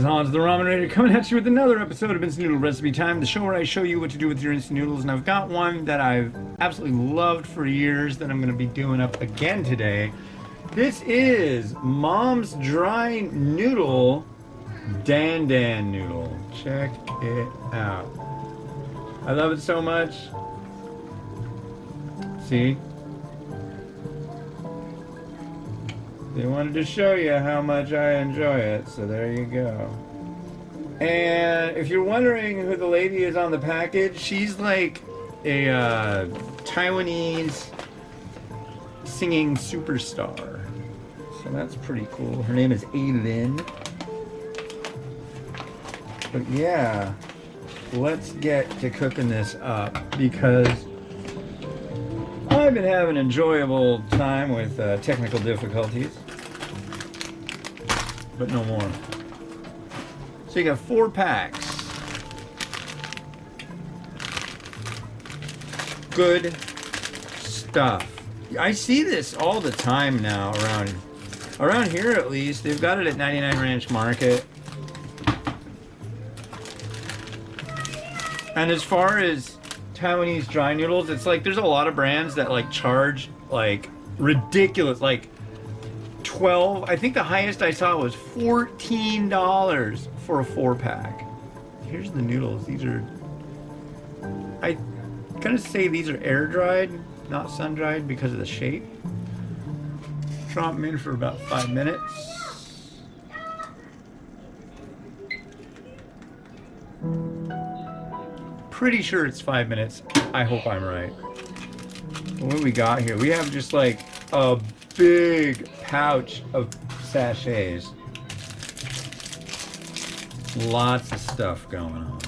Hans, the Ramen Raider, coming at you with another episode of Instant Noodle Recipe Time, the show where I show you what to do with your instant noodles. And I've got one that I've absolutely loved for years that I'm going to be doing up again today. This is Mom's Dry Noodle Dandan Noodle. Check it out. I love it so much. See? They wanted to show you how much I enjoy it, so there you go. And if you're wondering who the lady is on the package, she's like a Taiwanese singing superstar. So that's pretty cool. Her name is Lin. But yeah, let's get to cooking this up because I've been having an enjoyable time with technical difficulties. But no more. So you got 4 packs. Good stuff. I see this all the time now around here at least. They've got it at 99 Ranch Market. And as far as Taiwanese dry noodles, it's like there's a lot of brands that like charge like ridiculous, like 12. I think the highest I saw was $14 for a 4-pack. Here's the noodles. These are, I gotta say these are air dried, not sun dried because of the shape. Drop them in for about 5 minutes. Pretty sure it's 5 minutes. I hope I'm right. What do we got here? We have just like a big pouch of sachets. Lots of stuff going on.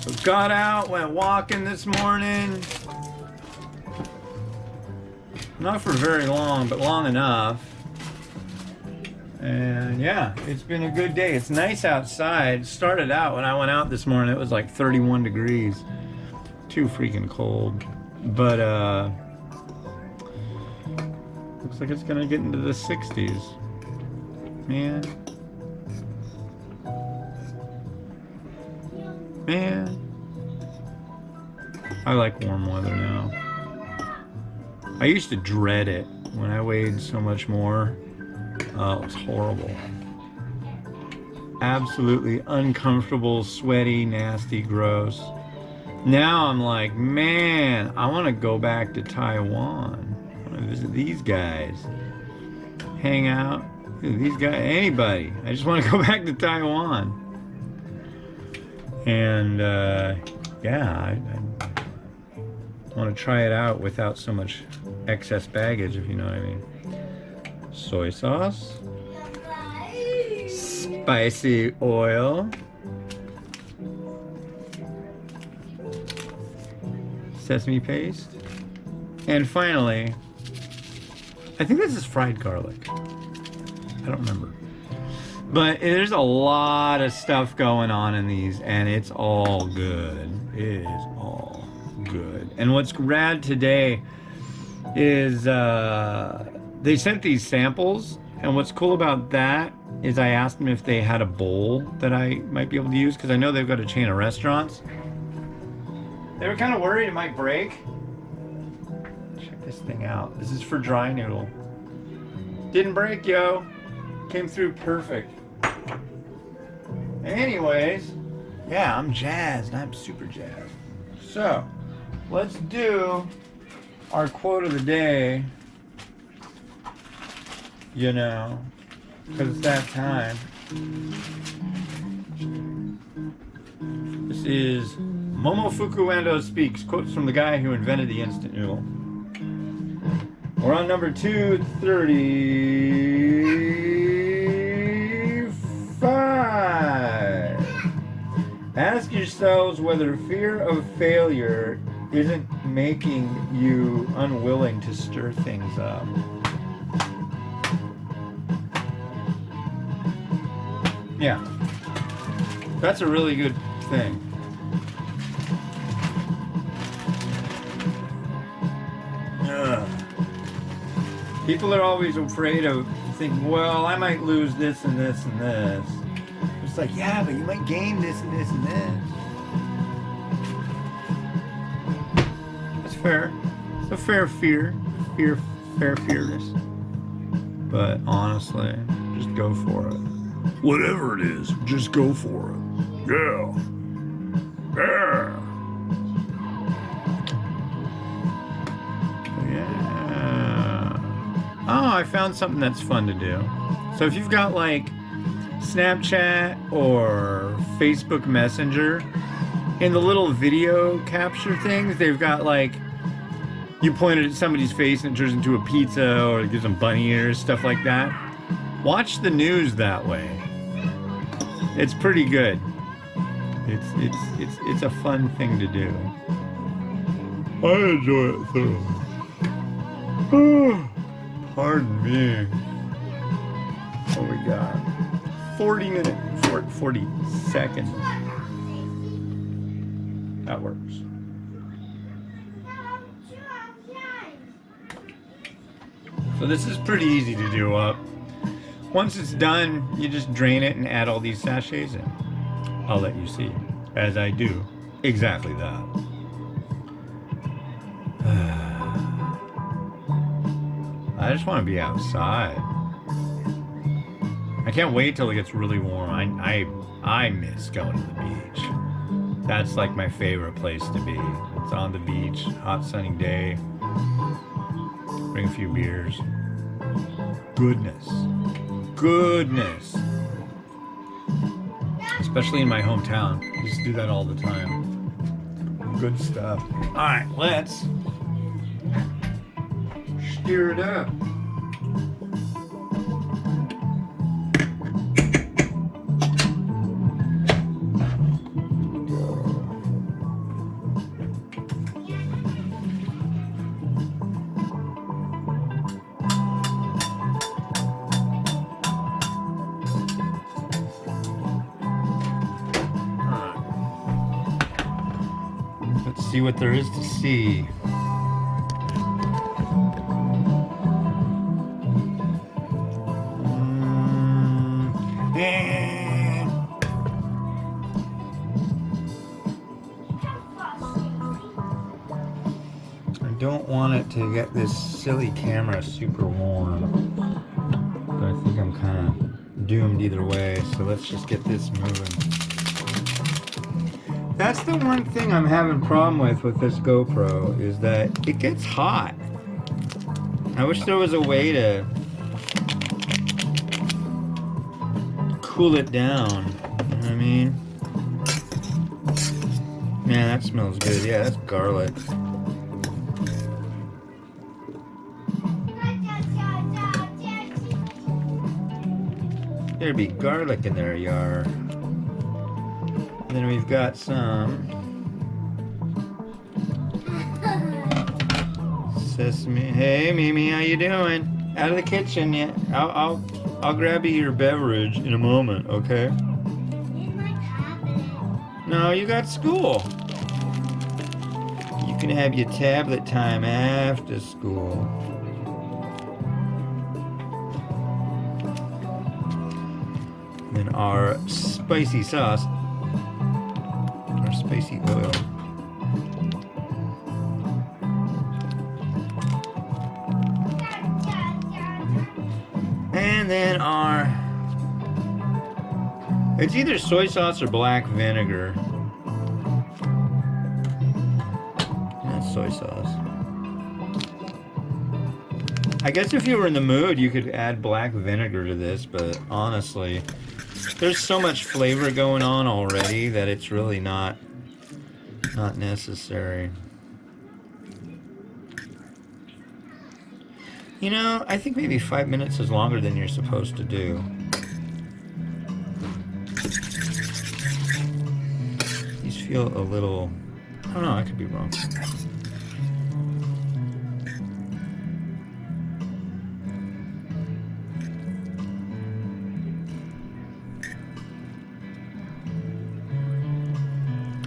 So got out, went walking this morning. Not for very long, but long enough. And yeah, it's been a good day. It's nice outside. Started out when I went out this morning, it was like 31 degrees. Too freaking cold. But looks like it's gonna get into the 60s. Man. I like warm weather now. I used to dread it when I weighed so much more. Oh, it was horrible. Absolutely uncomfortable, sweaty, nasty, gross. Now I'm like, man, I want to go back to Taiwan. I want to visit these guys. Hang out. These guys, anybody. I just want to go back to Taiwan. And yeah, I want to try it out without so much excess baggage, if you know what I mean. Soy sauce. Spicy oil. Sesame paste. And finally, I think this is fried garlic. I don't remember. But there's a lot of stuff going on in these, and it's all good. It is all good. And what's rad today is they sent these samples, and what's cool about that is I asked them if they had a bowl that I might be able to use, because I know they've got a chain of restaurants. They were kind of worried it might break. Check this thing out. This is for dry noodle. Didn't break, yo. Came through perfect. Anyways, yeah, I'm jazzed. I'm super jazzed. So, let's do our quote of the day. You know, because it's that time. This is Momofuku Ando Speaks, quotes from the guy who invented the instant noodle. We're on number 235. Ask yourselves whether fear of failure isn't making you unwilling to stir things up. Yeah, that's a really good thing. People are always afraid of thinking, well, I might lose this and this and this. It's like, yeah, but you might gain this and this and this. It's fair. It's a fair fear. Fair fearness. But honestly, just go for it. Whatever it is, just go for it. Yeah. Yeah. Yeah. Oh, I found something that's fun to do. So if you've got like Snapchat or Facebook Messenger, in the little video capture things, they've got like, you point it at somebody's face and it turns into a pizza, or it gives them bunny ears, stuff like that. Watch the news that way. It's pretty good. It's a fun thing to do. I enjoy it thoroughly. Pardon me. What we got? 40 minutes, 40 seconds. That works. So this is pretty easy to do up. Once it's done, you just drain it and add all these sachets in. I'll let you see as I do exactly that. I just want to be outside. I can't wait till it gets really warm. I miss going to the beach. That's like my favorite place to be. It's on the beach, hot sunny day. Bring a few beers. Goodness. Especially in my hometown. I used to do that all the time. Good stuff. Alright, let's stir it up. Let's see what there is to see. I don't want it to get this silly camera super warm, but I think I'm kind of doomed either way, so let's just get this moving. That's the one thing I'm having a problem with this GoPro, is that it gets hot. I wish there was a way to cool it down. You know what I mean? Man, that smells good. Yeah, that's garlic. There'd be garlic in there, yar. And then we've got some sesame. Hey, Mimi, how you doing? Out of the kitchen yet? I'll grab you your beverage in a moment, okay? In my cabinet. No, you got school. You can have your tablet time after school. Then our spicy sauce. Spicy oil. And then it's either soy sauce or black vinegar. That's soy sauce. I guess if you were in the mood, you could add black vinegar to this, but honestly, there's so much flavor going on already that it's really not necessary. You know, I think maybe 5 minutes is longer than you're supposed to do. These feel a little, I don't know, I could be wrong.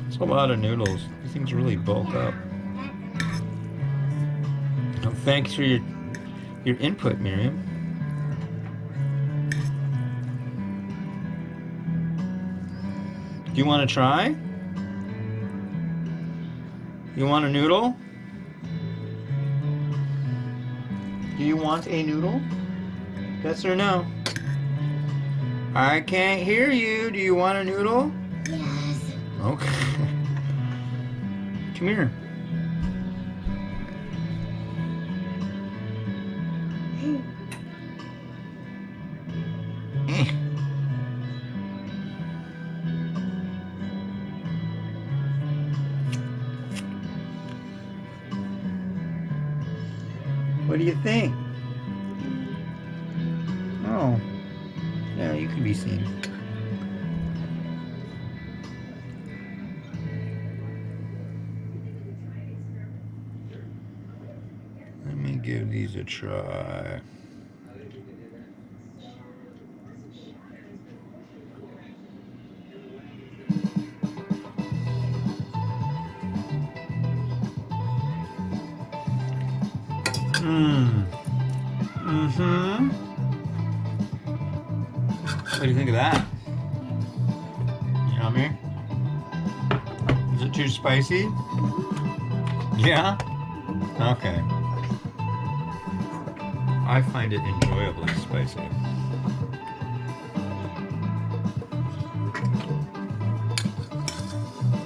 It's a lot of noodles. These things really bulk up. Oh, thanks for your input, Miriam. Do you want to try? You want a noodle? Do you want a noodle? Yes or no? I can't hear you. Do you want a noodle? Yes. Okay. Come here. Eh. What do you think? Oh, yeah, you can be seen. Let me give these a try. Mm-hmm. What do you think of that? Yummy? Is it too spicy? Yeah? Okay. I find it enjoyably spicy.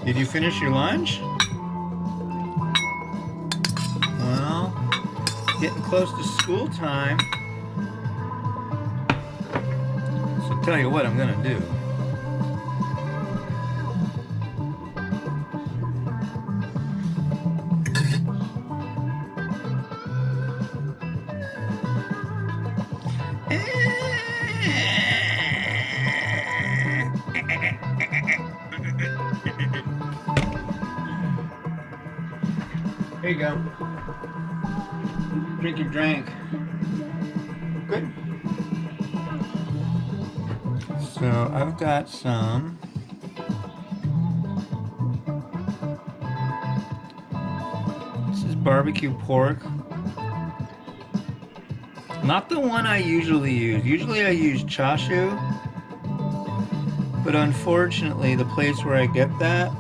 Did you finish your lunch? Well, getting close to school time. So tell you what I'm gonna do. Here you go. Drink your drink. Good. So I've got some. This is barbecue pork. Not the one I usually use. Usually I use chashu. But unfortunately, the place where I get that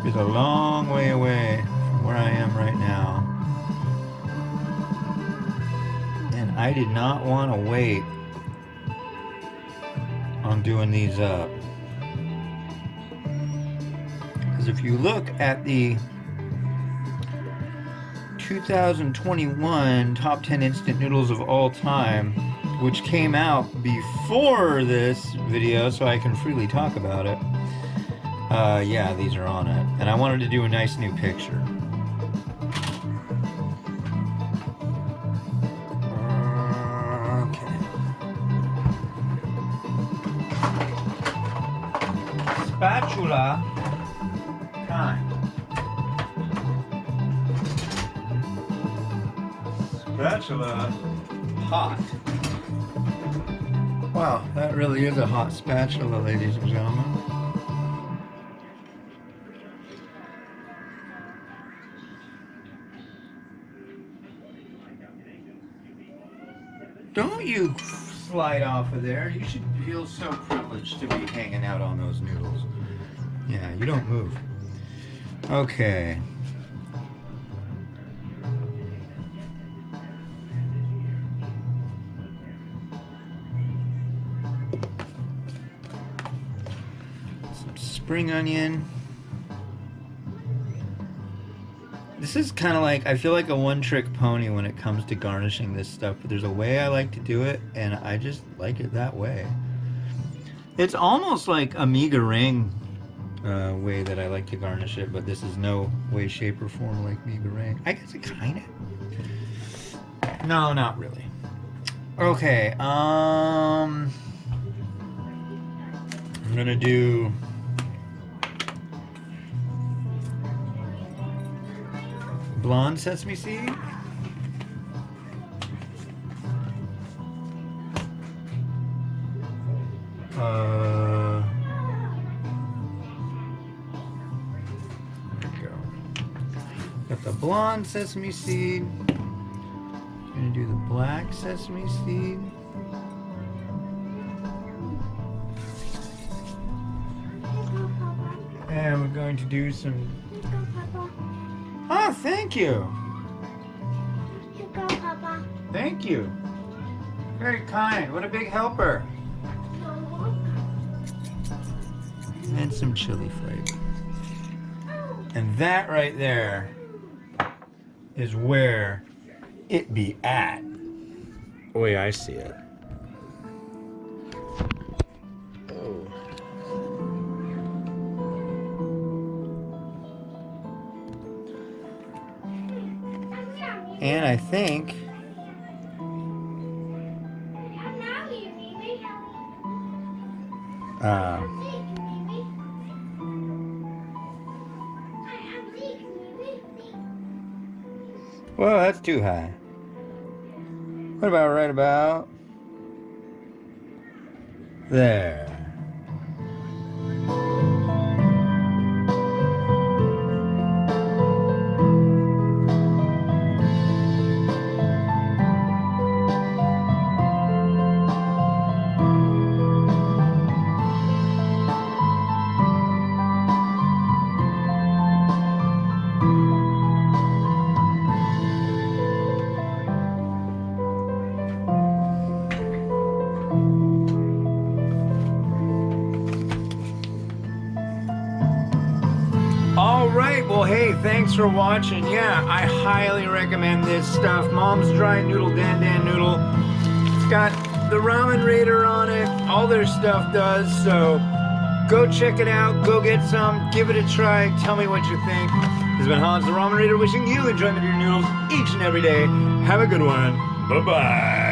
is a long way away from where I am right now. And I did not want to wait on doing these up. Because if you look at the 2021 top 10 instant noodles of all time, which came out before this video, so I can freely talk about it. Yeah, these are on it. And I wanted to do a nice new picture. Okay. Spatula time. Spatula hot. Wow, that really is a hot spatula, ladies and gentlemen. Don't you slide off of there. You should feel so privileged to be hanging out on those noodles. Yeah, you don't move. Okay. Some spring onion. This is kind of like, I feel like a one-trick pony when it comes to garnishing this stuff, but there's a way I like to do it, and I just like it that way. It's almost like a mi goreng way that I like to garnish it, but this is no way, shape, or form like mi goreng. I guess it kind of. No, not really. Okay, I'm gonna do blonde sesame seed. There we go. Got the blonde sesame seed. Gonna do the black sesame seed. I'm going to do some. Here you go, Papa. Oh, thank you. Here you go, Papa. Thank you. Very kind. What a big helper. You're welcome. And some chili flake. Oh. And that right there is where it be at. The way I see it. Oh. And I think well, that's too high. What about right about there? Alright, well hey, thanks for watching. Yeah, I highly recommend this stuff. Mom's Dry Noodle Dandan Noodle. It's got the Ramen Raider on it. All their stuff does, so go check it out. Go get some. Give it a try. Tell me what you think. This has been Hans the Ramen Raider wishing you enjoyment of your noodles each and every day. Have a good one. Bye-bye.